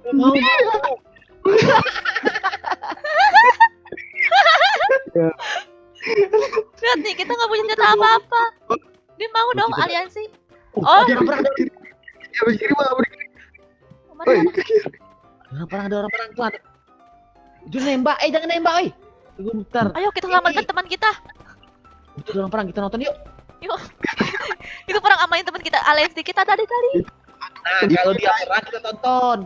Mau. Ya. Lihat nih, kita nggak punya senjata apa-apa. Dia mau dong Kita- aliansi. Oh, Oh. ada orang perang. Ya habis kiri bang, Mana oi, mana? ke kiri. Ada orang perang, ada orang perang tuh. Itu nembak, jangan nembak, Tunggu bentar. Ayo kita selamatkan teman kita. Itu ada orang perang, kita nonton yuk. Yuk. Itu perang amain teman kita, aliansi kita tadi. Nah, kalau dia perang kita tonton.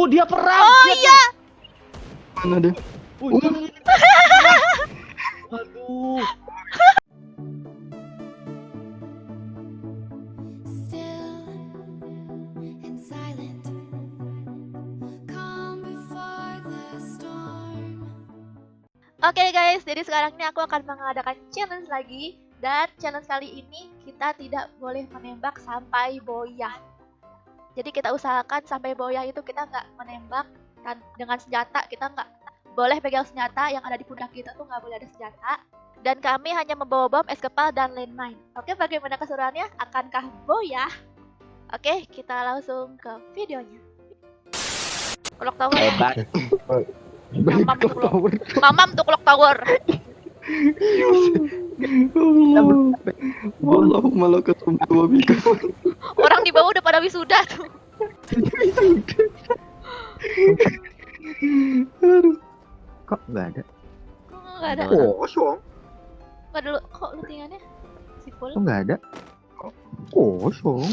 Dia perang. Oh Dia iya. Mana dia? tuh. Waduh. Still and silent, calm before the storm. Oke guys, jadi sekarang ini aku akan mengadakan challenge lagi. Dan challenge kali ini kita tidak boleh menembak sampai boyah. Jadi kita usahakan sampai boyah itu kita nggak menembak dengan senjata. Kita nggak boleh pegang senjata, yang ada di pundak kita tuh nggak boleh ada senjata. Dan kami hanya membawa bom, es kepal, dan landmine. Oke, bagaimana keseruannya? Akankah boyah? Oke, kita langsung ke videonya. Clock tower. Hebat. Mamam tuh clock. Tower. Mamam tuh clock tower. Allahumma laka sumtu wa bika. Orang di bawah udah pada wisuda tuh. Aduh. Kok nggak ada? Kok nggak ada? Kosong. Nggak dulu. Kok lootingannya? Si full. Kok nggak ada? Kosong.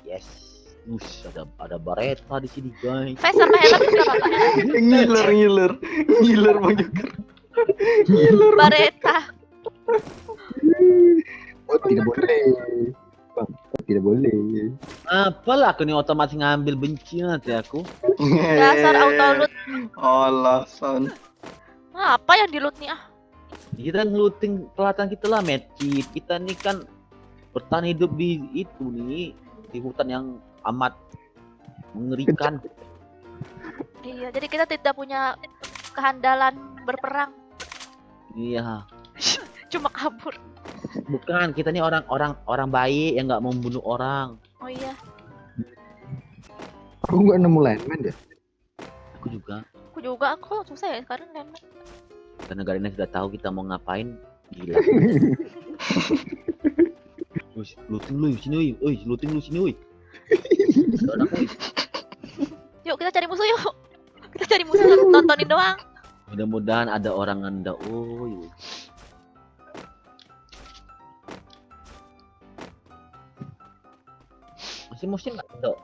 Yes. Ada Baretta di sini, guys. Face sama helm itu berapa pak? Ngiler Bang Joker. Bareta. Oh, tidak boleh. Bang, tidak boleh. Apalah aku nih otomatis ngambil benci nanti aku. Dasar auto loot. Alasan. Apa yang di loot nih ah? Kita looting peralatan kita lah, medkit. Kita nih kan bertahan hidup di itu nih, di hutan yang amat mengerikan. Iya, jadi kita tidak punya kehandalan berperang, Iya. cuma kabur. Bukan, kita nih orang baik yang nggak membunuh orang. Oh iya, Aku nggak nemu landman deh. Aku juga. aku susah ya sekarang landmine. Karena Garena sudah tahu kita mau ngapain. Gila. Wih, looting lu sini, wih. Looting lu sini, wih. Yuk kita cari musuh yuk. Kita cari musuh, tontonin doang. Mudah-mudahan ada orang Anda. Oh, yuk. Masih musim nggak, Dok?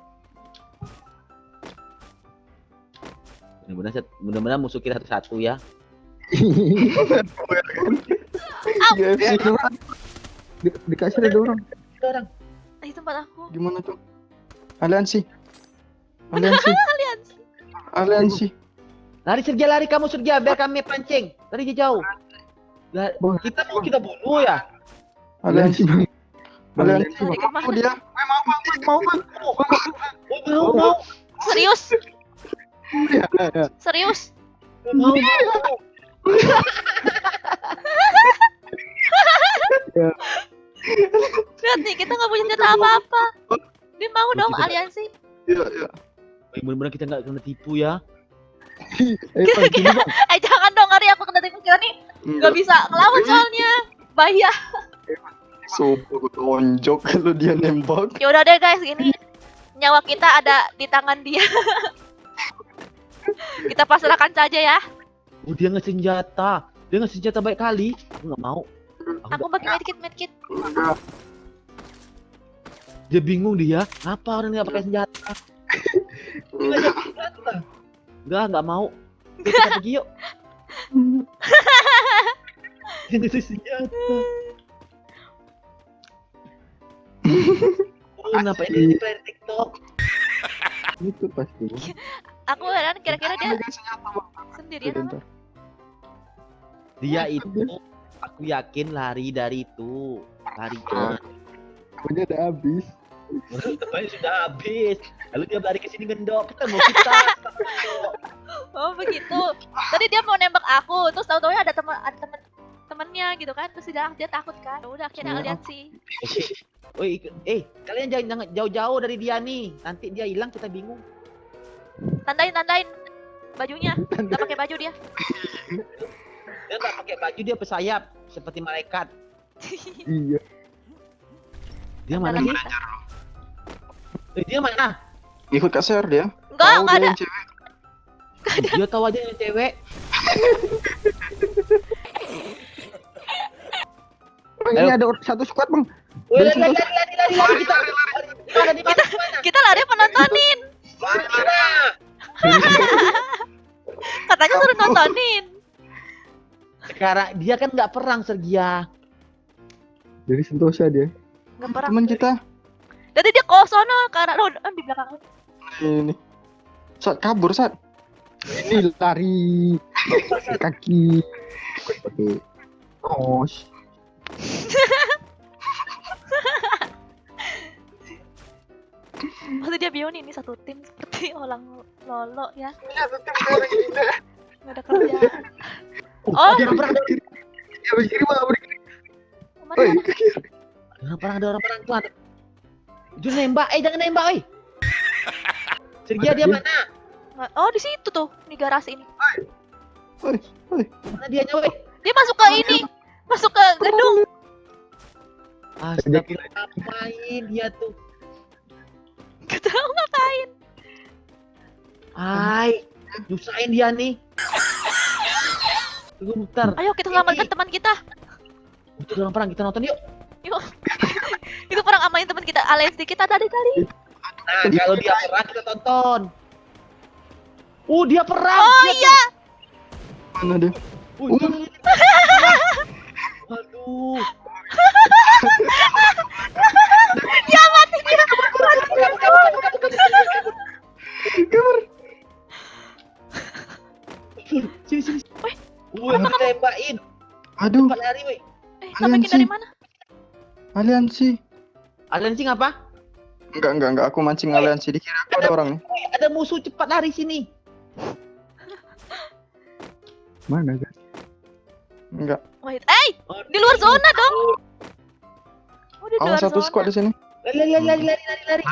Mudah-mudahan musuh kita satu-satu ya. UFC orang. Dikasih ada orang. Ada orang. Di tempat aku. Gimana tuh? Aliansi. Aliansi. Aliansi. Aliansi. Lari Sergei, lari kamu Sergei, biar kami pancing. Lari jauh. Kita mau kita bunuh ya. Aliansi bang. Aliansi Lari bang. kemana? Oh dia. Mau bang. Mau. Serius? Ya, ya. Serius? Mau. Ya. Lihat nih, kita nggak punya senjata apa-apa. Dia mau dong Kita- aliansi. Ya, ya. Mudah-mudahan kita nggak kena tipu ya. Bang, gini bang. Jangan dong, Ari, aku kena tipu kira nih. Nggak bisa ngelawan soalnya. Bahaya. Sumpah aku tonjok kalau dia nembak. Ya udah deh guys, ini nyawa kita ada di tangan dia. Kita pasrahkan saja ya. Dia ngasih senjata. Dia ngasih senjata baik kali. Aku nggak mau. Aku bagi medkit. Dia bingung dia. Apa orang nggak pakai senjata? Dia nggak pakai senjata. Nggak mau. Kita pergi yuk. Dia ngasih senjata. Kenapa ini di player TikTok? Itu pasti. Aku heran kira-kira dia Pegang senjata bang. sendirian apa? Dia itu, aku yakin lari dari itu. Larinya. Namanya udah habis. Temannya sudah habis. Lalu dia lari ke sini gendok. Ketemu kita. Oh begitu. Tadi dia mau nembak aku, terus tahu-tahu ada teman temennya gitu kan, terus dia takut kan. Ya udah akhirnya Ya, aliansi. Woi, kalian jangan jauh-jauh dari dia nih. Nanti dia hilang kita bingung. Tandain bajunya. Nggak pakai baju dia. Dia nggak pakai baju, dia bersayap seperti malaikat. Iya. Dia mana Dalam sih? kita. Dia mana? Ikut Kak Ser dia. Enggak Tahu ada. dia yang cewek. Dia tahu aja yang cewek. Bang, ini ada satu squad bang. Woi, Dari lari situ. kita. Di mana? Kita lari penontonin. Mana? Katanya suruh nontonin. Sekarang dia kan nggak perang Sergia. Dari Sentosa dia. Nggak perang. Teman kita. Dari dia ke sono karena di belakang. Ini. Saat kabur saat. Ini lari. Pakai kaki. Pakai kaos. Maksudnya dia bingung ini satu tim seperti orang lolo ya. Nggak ada kerja. Oh, Dia perang. Dia berkiri malah berkiri. kemana? Oi, Ada orang perang tuh. Jangan nembak, jangan nembak, oi. Sergia dia mana? Oh, di situ tuh, di garasi ini. oi. Mana dia oi? Dia masuk ke ini. Masuk ke gedung. Astagfirullah, ngapain dia tuh? Gak tahu ngapain. Hai, nyusahin dia nih. Tunggu bentar. Ayo kita selamatkan teman kita. Itu orang perang, kita nonton yuk. Yuk. Itu perang amain teman kita, aliansi kita tadi. Nah, kalau dia perang kita tonton. Dia perang. Oh Dia iya. Mana dia? tuh. Aduh. Dia mati dia. Kabur. Sini. Wih, ditembakin. Aduh, Cepat lari, woi. Tambahin dari mana? aliansi. Aliansi apa? Enggak. Aku mancing aliansi. Dikira aku ada orang nih. Woi, ada musuh, cepat lari sini. Mana guys? Enggak. Wait, di luar zona dong. Oh, di luar Awas satu zona. squad di sini. Lari.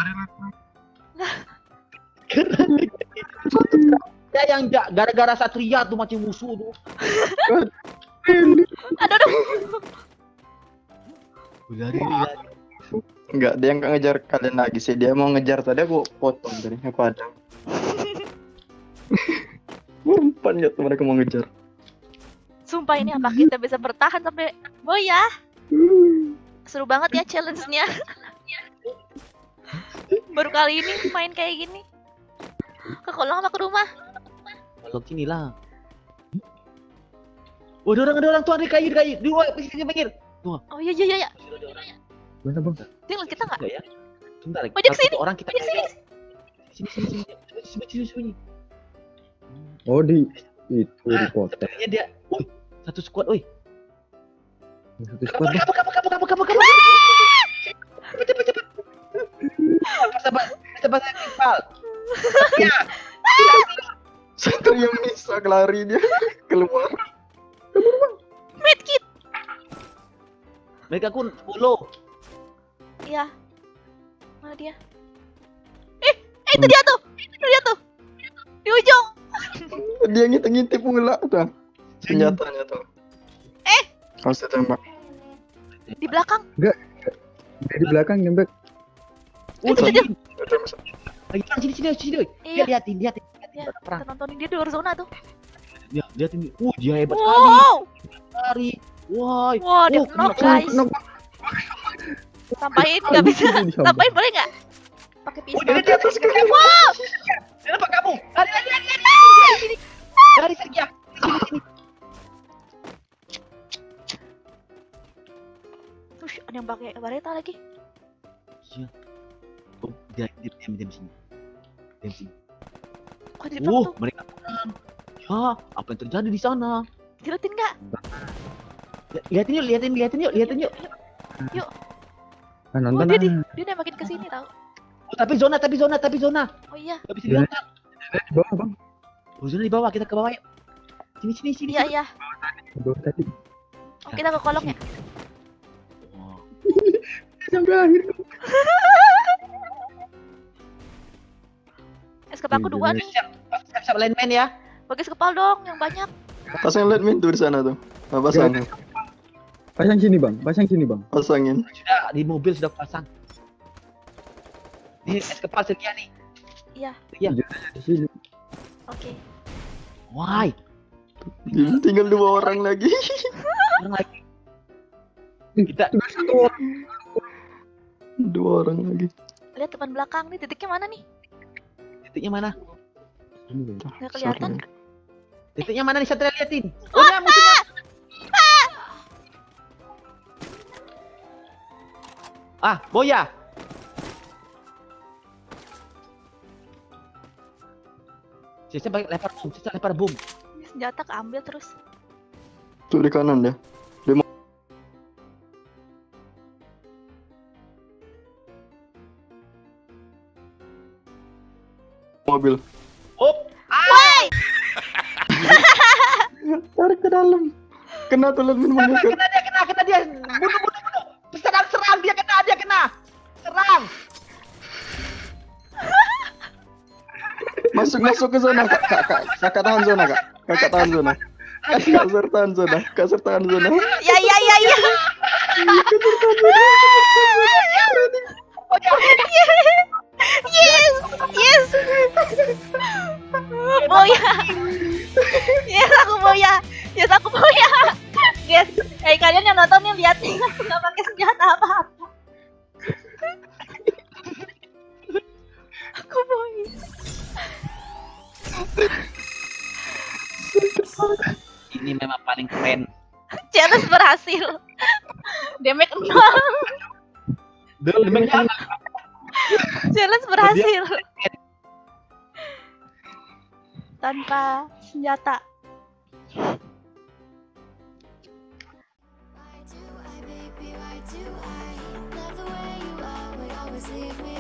Ya yang gara-gara Satria tuh macam musuh tuh. Aduh. Lari. Enggak, dia nggak ngejar kalian lagi sih. Dia mau ngejar tadi aku potong dari aku ada. Umpan ya tuh mereka mau ngejar. Sumpah ini apa kita bisa bertahan sampai boya? Seru banget ya challenge-nya. Baru kali ini main kayak gini. Ke kolam apa ke rumah? Kalau sini lah. Ada orang tuh, ada kayu. Di luar, sini pinggir. Oh iya. Mana bang? Tinggal kita nggak? Enggak ya? Sebentar. Ojek satu sini. orang kita Ojek sini. Sini. Oh di itu di Nah, kota. sebenarnya dia. Satu squad, oi. Satu squad bang. Kabur. Cepet. Sabar, Iqbal. Ya. Satu yang bisa lari dia keluar. Medkit. Mereka kun 10. Iya. Mana dia? Itu dia tuh. Di ujung. Dia ngintip pula tuh. Senjatanya tuh. Kau saya tembak. Di belakang. Dia di belakang nembak. Itu dia. Lagi perang sini, oi. Iya. Lihatin. Ya, Perang. kita nontonin dia di luar zona tuh. Lihatin. Dia hebat sekali. Wow. Lari. Wah. Wah, dia knock guys. Sampain nggak bisa. Sampain boleh nggak? Pakai pistol. Dia di atas kita. Wow. Dia nampak kamu. Lari. Sini. Lari Sergia. Sini. Tuh, ada yang pakai bareta lagi. Iya. Diam sini. Kok di depan tuh? Mereka perang. Ya, apa yang terjadi di sana? Diliatin nggak? Lihatin yuk. Yuk. Ah, Oh, nonton dia nembakin ke sini tau. Tapi zona. Oh iya. Gak bisa Iya. dilontar. di bawah bang. Zona di bawah, kita ke bawah yuk. Sini. Iya. Di bawah tadi. Oh, kita ke kolong ya. Oh. Sampai akhir. Es kepal aku 2 nih. Siap lain main ya. Bagi es kepal dong yang banyak. Pasang LED min tuh di sana tuh. Nah, pasang. Pasang sini bang, pasang sini bang. Pasangin. Sudah di mobil sudah pasang. Ini es kepal sekian nih. Iya. Iya. Di sini. Oke. Why? Tinggal 2 orang lagi. Orang lagi. Kita 2 orang lagi. Lihat depan belakang nih, titiknya mana nih? titiknya mana? Ini bang. Nggak kelihatan. Titiknya mana nih Satria liatin? Oh, ya musuhnya. Ah, Boya. Sisa lempar bom, sisa lempar bom. Ini senjata keambil terus. Tuh di kanan ya. Mobil. Oh, Tarik ke dalam. Kena tuh min kena menyekat. dia. Bunuh. Serang dia kena. Serang. Masuk ke zona. Kakak tahan zona, Kak. Kakak tahan zona. Kak Ser tahan zona. Ya. Yes. Boya. Yes, aku boya. Guys, kalian yang nonton nih lihat nih, aku nggak pakai senjata apa-apa. Aku boya. Ini memang paling keren. Challenge berhasil. Damage 0. Challenge berhasil. Tanpa senjata. Why do I, baby, why do I love the way you are, but always leave me